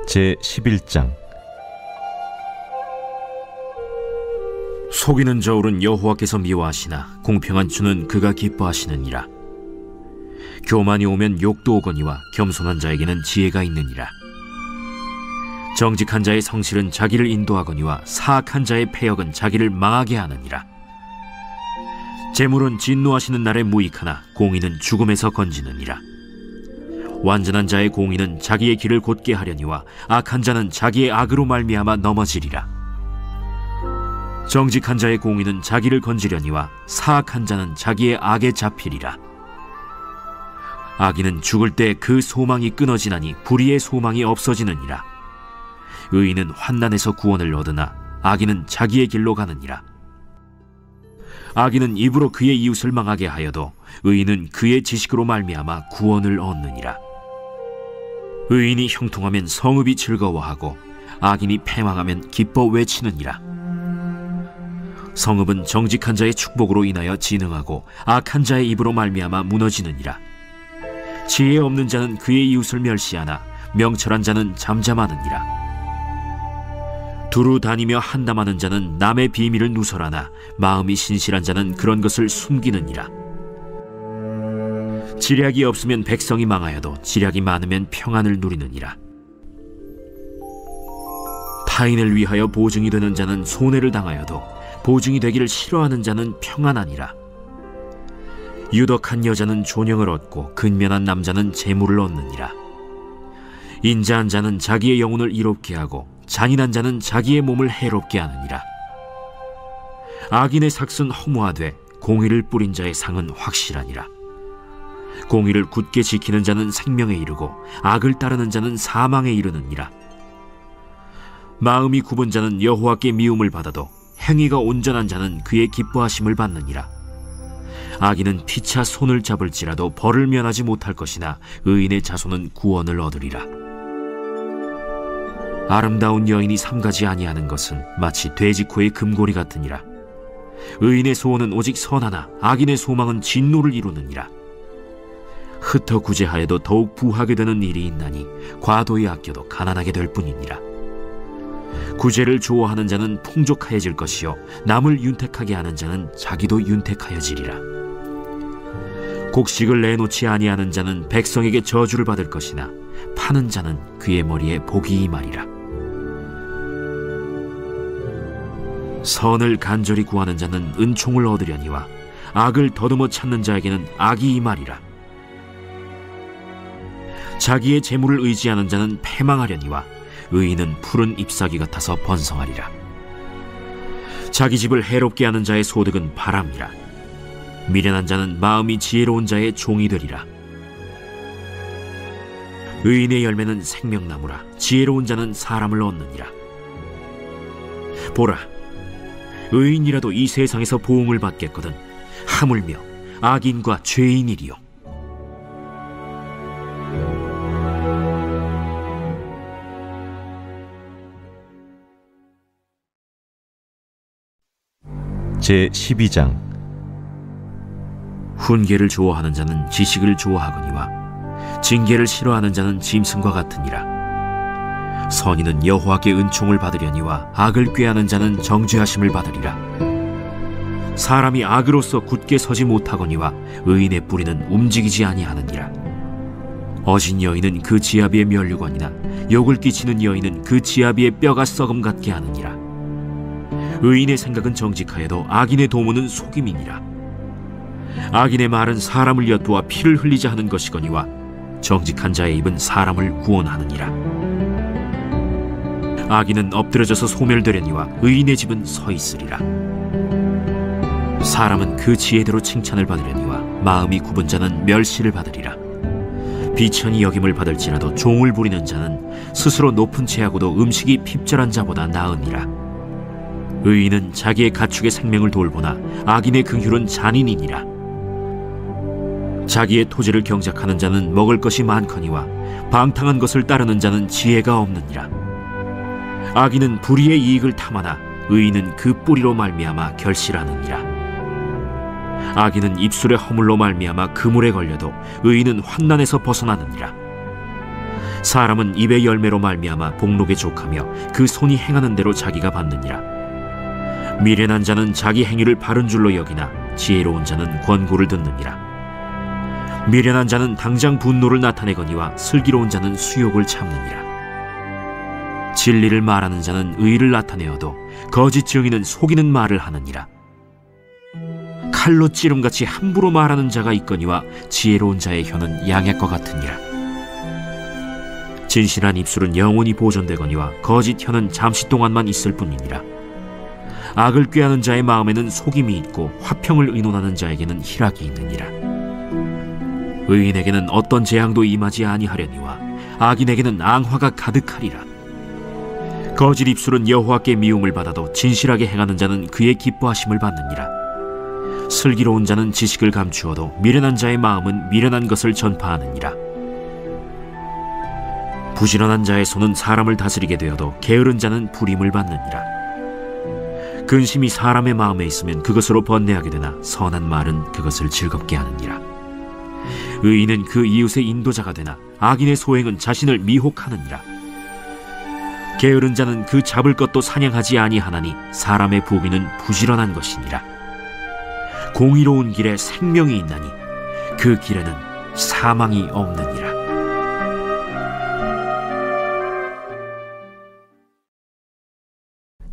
제11장. 속이는 저울은 여호와께서 미워하시나 공평한 주는 그가 기뻐하시느니라. 교만이 오면 욕도 오거니와 겸손한 자에게는 지혜가 있느니라. 정직한 자의 성실은 자기를 인도하거니와 사악한 자의 패역은 자기를 망하게 하느니라. 재물은 진노하시는 날에 무익하나 공의는 죽음에서 건지느니라. 완전한 자의 공의는 자기의 길을 곧게 하려니와 악한 자는 자기의 악으로 말미암아 넘어지리라. 정직한 자의 공의는 자기를 건지려니와 사악한 자는 자기의 악에 잡히리라. 악인은 죽을 때 그 소망이 끊어지나니 불의의 소망이 없어지느니라. 의인은 환난에서 구원을 얻으나 악인은 자기의 길로 가느니라. 악인은 입으로 그의 이웃을 망하게 하여도 의인은 그의 지식으로 말미암아 구원을 얻느니라. 의인이 형통하면 성읍이 즐거워하고 악인이 패망하면 기뻐 외치느니라. 성읍은 정직한 자의 축복으로 인하여 진흥하고 악한 자의 입으로 말미암아 무너지느니라. 지혜 없는 자는 그의 이웃을 멸시하나 명철한 자는 잠잠하느니라. 두루 다니며 한담하는 자는 남의 비밀을 누설하나 마음이 신실한 자는 그런 것을 숨기느니라. 지략이 없으면 백성이 망하여도 지략이 많으면 평안을 누리느니라. 타인을 위하여 보증이 되는 자는 손해를 당하여도 보증이 되기를 싫어하는 자는 평안하니라. 유덕한 여자는 존영을 얻고 근면한 남자는 재물을 얻느니라. 인자한 자는 자기의 영혼을 이롭게 하고 잔인한 자는 자기의 몸을 해롭게 하느니라. 악인의 삭은 허무하되 공의를 뿌린 자의 상은 확실하니라. 공의를 굳게 지키는 자는 생명에 이르고 악을 따르는 자는 사망에 이르느니라. 마음이 굽은 자는 여호와께 미움을 받아도 행위가 온전한 자는 그의 기뻐하심을 받느니라. 악인은 피차 손을 잡을지라도 벌을 면하지 못할 것이나 의인의 자손은 구원을 얻으리라. 아름다운 여인이 삼가지 아니하는 것은 마치 돼지코의 금고리 같으니라. 의인의 소원은 오직 선하나 악인의 소망은 진노를 이루느니라. 흩어 구제하여도 더욱 부하게 되는 일이 있나니 과도히 아껴도 가난하게 될 뿐이니라. 구제를 좋아하는 자는 풍족하여질 것이요 남을 윤택하게 하는 자는 자기도 윤택하여지리라. 곡식을 내놓지 아니하는 자는 백성에게 저주를 받을 것이나 파는 자는 그의 머리에 복이 임하리라. 선을 간절히 구하는 자는 은총을 얻으려니와 악을 더듬어 찾는 자에게는 악이 임하리라. 자기의 재물을 의지하는 자는 패망하려니와 의인은 푸른 잎사귀 같아서 번성하리라. 자기 집을 해롭게 하는 자의 소득은 바람이라. 미련한 자는 마음이 지혜로운 자의 종이 되리라. 의인의 열매는 생명나무라. 지혜로운 자는 사람을 얻느니라. 보라, 의인이라도 이 세상에서 보응을 받겠거든 하물며 악인과 죄인이리요. 제12장. 훈계를 좋아하는 자는 지식을 좋아하거니와 징계를 싫어하는 자는 짐승과 같으니라. 선인은 여호와께 은총을 받으려니와 악을 꾀하는 자는 정죄하심을 받으리라. 사람이 악으로서 굳게 서지 못하거니와 의인의 뿌리는 움직이지 아니하느니라. 어진 여인은 그 지아비의 면류관이나 욕을 끼치는 여인은 그 지아비의 뼈가 썩음 같게 하느니라. 의인의 생각은 정직하여도 악인의 도모는 속임이니라. 악인의 말은 사람을 엿보아 피를 흘리자 하는 것이거니와 정직한 자의 입은 사람을 구원하느니라. 악인은 엎드려져서 소멸되려니와 의인의 집은 서 있으리라. 사람은 그 지혜대로 칭찬을 받으려니와 마음이 굽은 자는 멸시를 받으리라. 비천히 여김을 받을지라도 종을 부리는 자는 스스로 높은 채하고도 음식이 핍절한 자보다 나으니라. 의인은 자기의 가축의 생명을 돌보나 악인의 긍휼은 잔인이니라. 자기의 토지를 경작하는 자는 먹을 것이 많거니와 방탕한 것을 따르는 자는 지혜가 없느니라. 악인은 불의의 이익을 탐하나 의인은 그 뿌리로 말미암아 결실하느니라. 악인은 입술의 허물로 말미암아 그물에 걸려도 의인은 환난에서 벗어나느니라. 사람은 입의 열매로 말미암아 복록에 족하며 그 손이 행하는 대로 자기가 받느니라. 미련한 자는 자기 행위를 바른 줄로 여기나 지혜로운 자는 권고를 듣느니라. 미련한 자는 당장 분노를 나타내거니와 슬기로운 자는 수욕을 참느니라. 진리를 말하는 자는 의를 나타내어도 거짓 증인은 속이는 말을 하느니라. 칼로 찌름같이 함부로 말하는 자가 있거니와 지혜로운 자의 혀는 양약과 같으니라. 진실한 입술은 영원히 보존되거니와 거짓 혀는 잠시 동안만 있을 뿐이니라. 악을 꾀하는 자의 마음에는 속임이 있고 화평을 의논하는 자에게는 희락이 있느니라. 의인에게는 어떤 재앙도 임하지 아니하려니와 악인에게는 앙화가 가득하리라. 거짓 입술은 여호와께 미움을 받아도 진실하게 행하는 자는 그의 기뻐하심을 받느니라. 슬기로운 자는 지식을 감추어도 미련한 자의 마음은 미련한 것을 전파하느니라. 부지런한 자의 손은 사람을 다스리게 되어도 게으른 자는 불임을 받느니라. 근심이 사람의 마음에 있으면 그것으로 번뇌하게 되나 선한 말은 그것을 즐겁게 하느니라. 의인은 그 이웃의 인도자가 되나 악인의 소행은 자신을 미혹하느니라. 게으른 자는 그 잡을 것도 사냥하지 아니하나니 사람의 부귀는 부지런한 것이니라. 공의로운 길에 생명이 있나니 그 길에는 사망이 없느니라.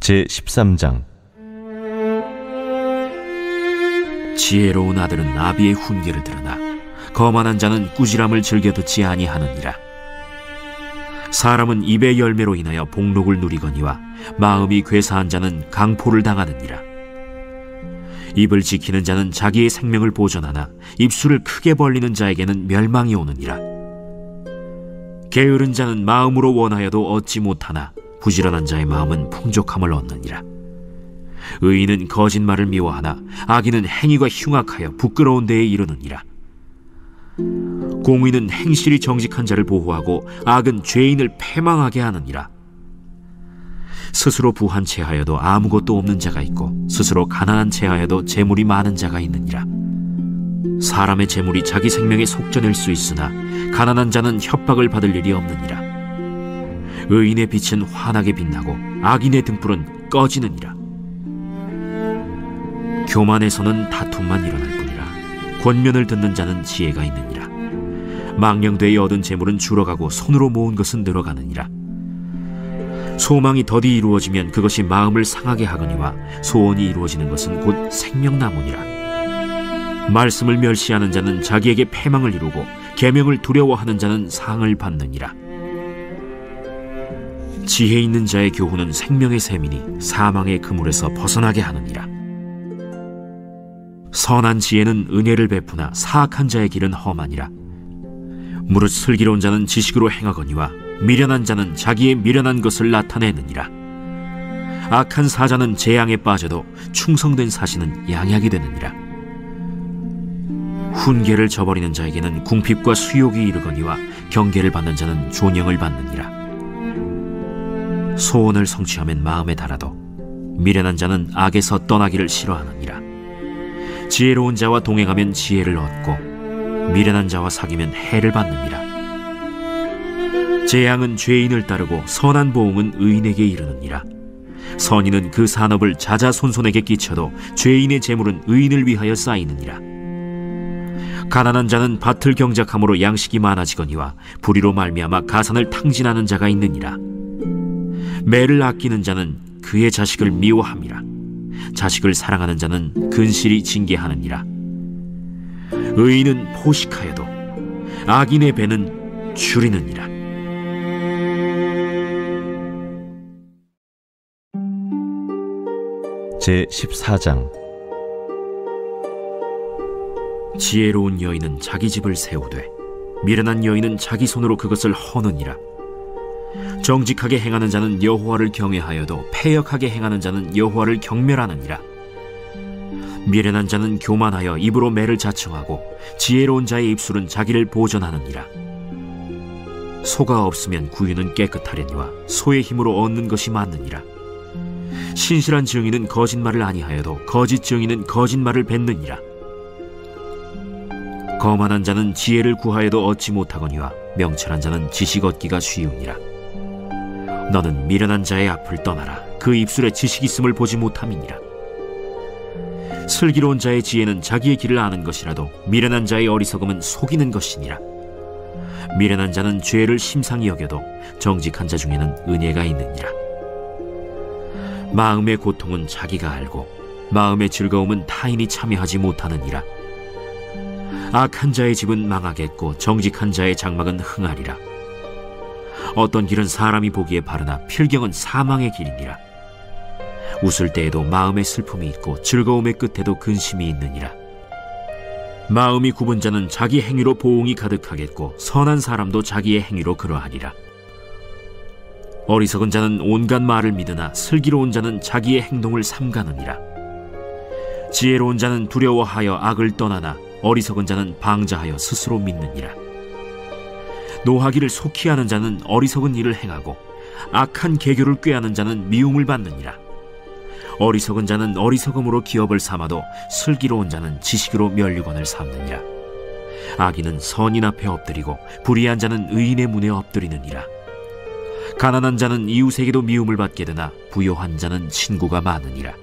제13장. 지혜로운 아들은 아비의 훈계를 들으나 거만한 자는 꾸지람을 즐겨 듣지 아니하느니라. 사람은 입의 열매로 인하여 복록을 누리거니와 마음이 괴사한 자는 강포를 당하느니라. 입을 지키는 자는 자기의 생명을 보존하나 입술을 크게 벌리는 자에게는 멸망이 오느니라. 게으른 자는 마음으로 원하여도 얻지 못하나 부지런한 자의 마음은 풍족함을 얻느니라. 의인은 거짓말을 미워하나 악인은 행위가 흉악하여 부끄러운 데에 이르느니라. 공의는 행실이 정직한 자를 보호하고 악은 죄인을 패망하게 하느니라. 스스로 부한 채하여도 아무것도 없는 자가 있고 스스로 가난한 채하여도 재물이 많은 자가 있느니라. 사람의 재물이 자기 생명에 속전일 수 있으나 가난한 자는 협박을 받을 일이 없느니라. 의인의 빛은 환하게 빛나고 악인의 등불은 꺼지느니라. 교만에서는 다툼만 일어날 뿐이라 권면을 듣는 자는 지혜가 있느니라. 망령되이 얻은 재물은 줄어가고 손으로 모은 것은 늘어가느니라. 소망이 더디 이루어지면 그것이 마음을 상하게 하거니와 소원이 이루어지는 것은 곧 생명나무니라. 말씀을 멸시하는 자는 자기에게 패망을 이루고 계명을 두려워하는 자는 상을 받느니라. 지혜 있는 자의 교훈은 생명의 샘이니 사망의 그물에서 벗어나게 하느니라. 선한 지혜는 은혜를 베푸나 사악한 자의 길은 험하니라. 무릇 슬기로운 자는 지식으로 행하거니와 미련한 자는 자기의 미련한 것을 나타내느니라. 악한 사자는 재앙에 빠져도 충성된 사신은 양약이 되느니라. 훈계를 저버리는 자에게는 궁핍과 수욕이 이르거니와 경계를 받는 자는 존영을 받느니라. 소원을 성취하면 마음에 달아도 미련한 자는 악에서 떠나기를 싫어하느니라. 지혜로운 자와 동행하면 지혜를 얻고 미련한 자와 사귀면 해를 받느니라. 재앙은 죄인을 따르고 선한 보응은 의인에게 이르느니라. 선인은 그 산업을 자자손손에게 끼쳐도 죄인의 재물은 의인을 위하여 쌓이느니라. 가난한 자는 밭을 경작함으로 양식이 많아지거니와 불의로 말미암아 가산을 탕진하는 자가 있느니라. 매를 아끼는 자는 그의 자식을 미워함이라. 자식을 사랑하는 자는 근실이 징계하느니라. 의인은 포식하여도 악인의 배는 줄이느니라. 제14장. 지혜로운 여인은 자기 집을 세우되 미련한 여인은 자기 손으로 그것을 허느니라. 정직하게 행하는 자는 여호와를 경외하여도 패역하게 행하는 자는 여호와를 경멸하느니라. 미련한 자는 교만하여 입으로 매를 자청하고 지혜로운 자의 입술은 자기를 보전하느니라. 소가 없으면 구유는 깨끗하려니와 소의 힘으로 얻는 것이 많느니라. 신실한 증인은 거짓말을 아니하여도 거짓 증인은 거짓말을 뱉느니라. 거만한 자는 지혜를 구하여도 얻지 못하거니와 명철한 자는 지식 얻기가 쉬우니라. 너는 미련한 자의 앞을 떠나라. 그 입술에 지식 있음을 보지 못함이니라. 슬기로운 자의 지혜는 자기의 길을 아는 것이라도 미련한 자의 어리석음은 속이는 것이니라. 미련한 자는 죄를 심상히 여겨도 정직한 자 중에는 은혜가 있느니라. 마음의 고통은 자기가 알고 마음의 즐거움은 타인이 참여하지 못하느니라. 악한 자의 집은 망하겠고 정직한 자의 장막은 흥하리라. 어떤 길은 사람이 보기에 바르나 필경은 사망의 길이니라. 웃을 때에도 마음의 슬픔이 있고 즐거움의 끝에도 근심이 있느니라. 마음이 굽은 자는 자기 행위로 보응이 가득하겠고 선한 사람도 자기의 행위로 그러하리라. 어리석은 자는 온갖 말을 믿으나 슬기로운 자는 자기의 행동을 삼가느니라. 지혜로운 자는 두려워하여 악을 떠나나 어리석은 자는 방자하여 스스로 믿느니라. 노하기를 속히 하는 자는 어리석은 일을 행하고 악한 계교를 꾀하는 자는 미움을 받느니라. 어리석은 자는 어리석음으로 기업을 삼아도 슬기로운 자는 지식으로 면류관을 삼느니라. 악인은 선인 앞에 엎드리고 불의한 자는 의인의 문에 엎드리느니라. 가난한 자는 이웃에게도 미움을 받게 되나 부요한 자는 친구가 많으니라.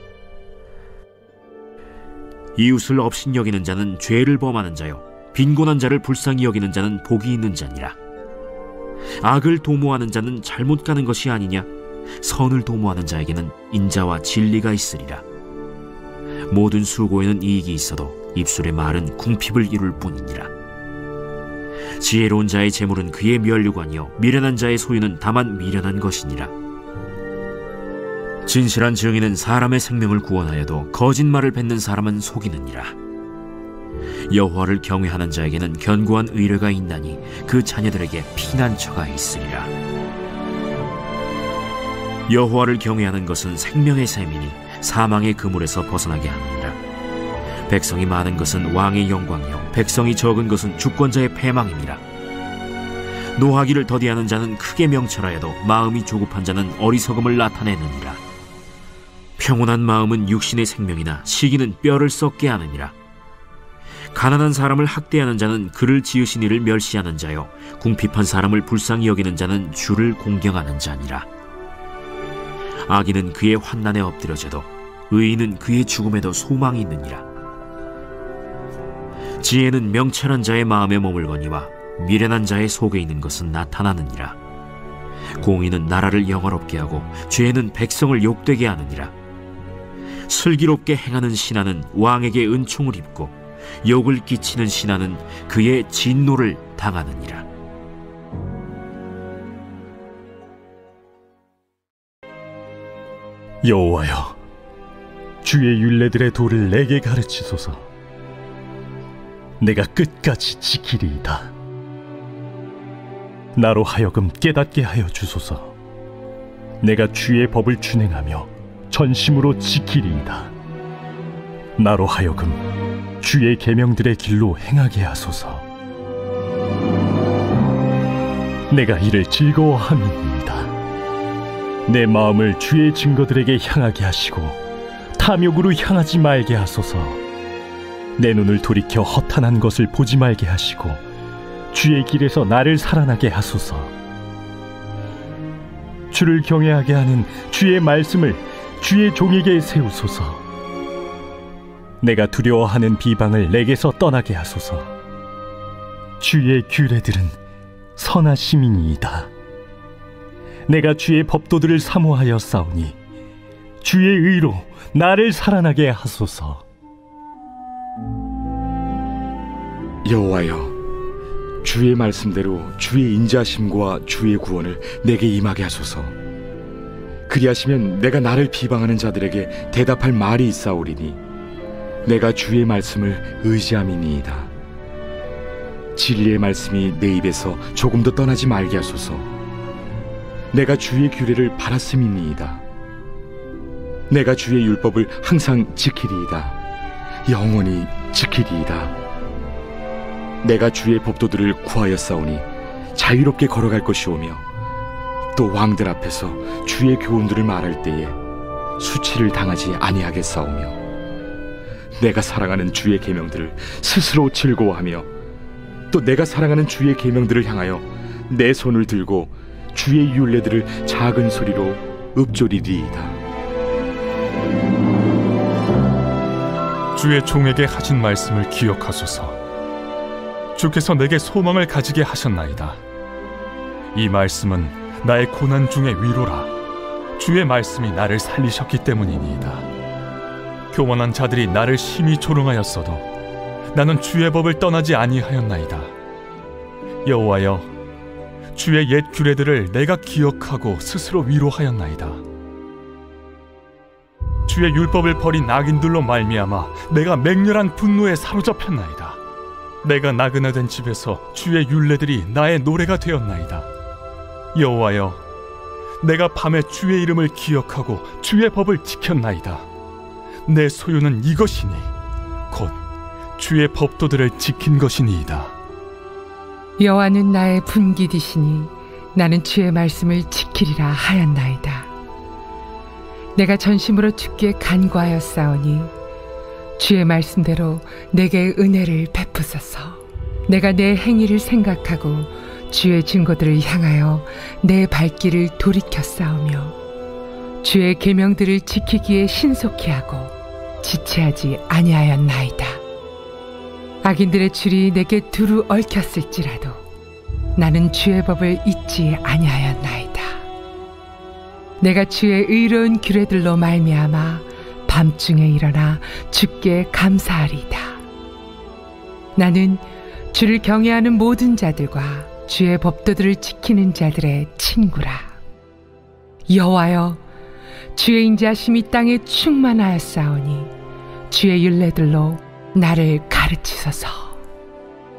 이웃을 업신여기는 자는 죄를 범하는 자요 빈곤한 자를 불쌍히 여기는 자는 복이 있는 자니라. 악을 도모하는 자는 잘못 가는 것이 아니냐? 선을 도모하는 자에게는 인자와 진리가 있으리라. 모든 수고에는 이익이 있어도 입술의 말은 궁핍을 이룰 뿐이니라. 지혜로운 자의 재물은 그의 면류관이요 미련한 자의 소유는 다만 미련한 것이니라. 진실한 증인은 사람의 생명을 구원하여도 거짓말을 뱉는 사람은 속이느니라. 여호와를 경외하는 자에게는 견고한 의뢰가 있나니 그 자녀들에게 피난처가 있으리라. 여호와를 경외하는 것은 생명의 샘이니 사망의 그물에서 벗어나게 하느니라. 백성이 많은 것은 왕의 영광이요 백성이 적은 것은 주권자의 패망이니라. 노하기를 더디하는 자는 크게 명철하여도 마음이 조급한 자는 어리석음을 나타내느니라. 평온한 마음은 육신의 생명이나 시기는 뼈를 썩게 하느니라. 가난한 사람을 학대하는 자는 그를 지으신 이를 멸시하는 자요 궁핍한 사람을 불쌍히 여기는 자는 주를 공경하는 자니라. 악인은 그의 환난에 엎드려져도 의인은 그의 죽음에도 소망이 있느니라. 지혜는 명철한 자의 마음에 머물거니와 미련한 자의 속에 있는 것은 나타나느니라. 공의는 나라를 영화롭게 하고 죄는 백성을 욕되게 하느니라. 슬기롭게 행하는 신하는 왕에게 은총을 입고 욕을 끼치는 신하는 그의 진노를 당하느니라. 여호와여, 주의 율례들의 도를 내게 가르치소서. 내가 끝까지 지키리이다. 나로 하여금 깨닫게 하여 주소서. 내가 주의 법을 준행하며 전심으로 지키리이다. 나로 하여금 주의 계명들의 길로 행하게 하소서. 내가 이를 즐거워함이니이다. 내 마음을 주의 증거들에게 향하게 하시고 탐욕으로 향하지 말게 하소서. 내 눈을 돌이켜 허탄한 것을 보지 말게 하시고 주의 길에서 나를 살아나게 하소서. 주를 경외하게 하는 주의 말씀을 주의 종에게 세우소서. 내가 두려워하는 비방을 내게서 떠나게 하소서. 주의 규례들은 선하심이니이다. 내가 주의 법도들을 사모하여 싸우니 주의 의로 나를 살아나게 하소서. 여호와여, 주의 말씀대로 주의 인자하심과 주의 구원을 내게 임하게 하소서. 그리하시면 내가 나를 비방하는 자들에게 대답할 말이 있사오리니 내가 주의 말씀을 의지함이니이다. 진리의 말씀이 내 입에서 조금도 떠나지 말게 하소서. 내가 주의 규례를 바랐음이니이다. 내가 주의 율법을 항상 지키리이다. 영원히 지키리이다. 내가 주의 법도들을 구하여 싸우니 자유롭게 걸어갈 것이오며 또 왕들 앞에서 주의 교훈들을 말할 때에 수치를 당하지 아니하겠사오며 내가 사랑하는 주의 계명들을 스스로 즐거워하며 또 내가 사랑하는 주의 계명들을 향하여 내 손을 들고 주의 율례들을 작은 소리로 읊조리리이다. 주의 종에게 하신 말씀을 기억하소서. 주께서 내게 소망을 가지게 하셨나이다. 이 말씀은 나의 고난 중의 위로라. 주의 말씀이 나를 살리셨기 때문이니이다. 교만한 자들이 나를 심히 조롱하였어도 나는 주의 법을 떠나지 아니하였나이다. 여호와여, 주의 옛 규례들을 내가 기억하고 스스로 위로하였나이다. 주의 율법을 버린 악인들로 말미암아 내가 맹렬한 분노에 사로잡혔나이다. 내가 나그네된 집에서 주의 율례들이 나의 노래가 되었나이다. 여호와여, 내가 밤에 주의 이름을 기억하고 주의 법을 지켰나이다. 내 소유는 이것이니 곧 주의 법도들을 지킨 것이니이다. 여호와는 나의 분깃이시니 나는 주의 말씀을 지키리라 하였나이다. 내가 전심으로 주께 간구하였사오니 주의 말씀대로 내게 은혜를 베푸소서. 내가 내 행위를 생각하고 주의 증거들을 향하여 내 발길을 돌이켰사오며 주의 계명들을 지키기에 신속히 하고 지체하지 아니하였나이다. 악인들의 줄이 내게 두루 얽혔을지라도 나는 주의 법을 잊지 아니하였나이다. 내가 주의 의로운 규례들로 말미암아 밤중에 일어나 주께 감사하리이다. 나는 주를 경외하는 모든 자들과 주의 법도들을 지키는 자들의 친구라. 여호와여, 주의 인자하심이 땅에 충만하였사오니 주의 율례들로 나를 가르치소서.